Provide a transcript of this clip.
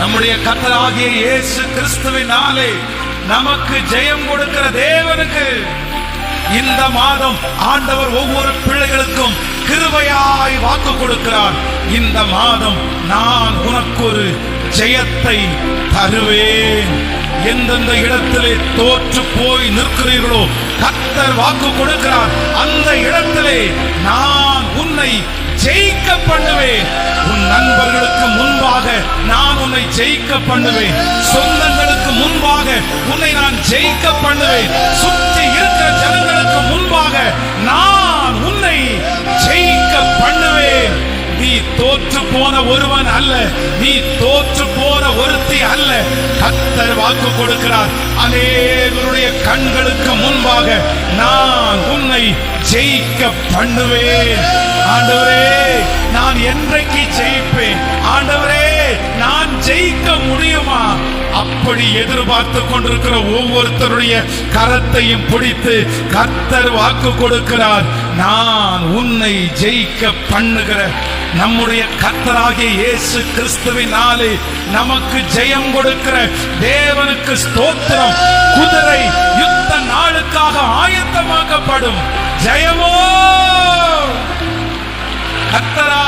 நம்முடைய கர்த்தராகிய இயேசு கிறிஸ்துவினாலே நமக்கு ஜெயம் கொடுக்கிற தேவனுக்கு இந்த மாதம் ஆண்டவர் ஒவ்வொரு பிள்ளைகளுக்கும் கிருபையாய் வாக்கு கொடுக்கிறார். இந்த மாதம் நான் உனக்கு ஒரு ஜெயத்தை தருவேன். எந்தெந்த இடத்திலே தோற்று போய் நிற்கிறீர்களோ கர்த்தர் வாக்கு கொடுக்கிறார். அந்த இடத்திலே நான் உன்னை ஜெயிக்க பண்ணுவேன். உன் நண்பர்களுக்கு முன்பாக நான் உன்னை ஜெயிக்க பண்ணுவேன். சொந்தங்களுக்கு முன்பாக உன்னை நான் ஜெயிக்க பண்ணுவேன். சுற்றி இருக்கிற ஜனங்களுக்கு முன்பாக நான் உன்னை ஜெயிக்க பண்ணுவேன். நீ தோற்று போன ஒருவன் அல்ல, நீ தோற்று போன ஒருத்தி அல்ல. கர்த்தர் வாக்கு கொடுக்கிறார். அநேகருடைய கண்களுக்கு முன்பாக நான் உன்னை ஜெயிக்க பண்ணுவேன். ஆண்டவரே, நான் என்றைக்கு ஜெயிப்பேன்? ஆண்டவரே, நான் ஜெயிக்க முடியுமா? அப்படி எதிர்பார்த்து கொண்டிருக்கிற ஒவ்வொருத்தருடைய கரத்தையும் பிடித்து கர்த்தர் வாக்கு கொடுக்கிறார். நான் உன்னை ஜெயிக்க பண்ணுகிற நம்முடைய கர்த்தராகிய இயேசு கிறிஸ்துவினாலே நமக்கு ஜெயம் கொடுக்கிற தேவனுக்கு ஸ்தோத்திரம். குதிரை யுத்த நாளுக்காக ஆயத்தமாக்கப்படும். ஜெயமோ கர்த்தரா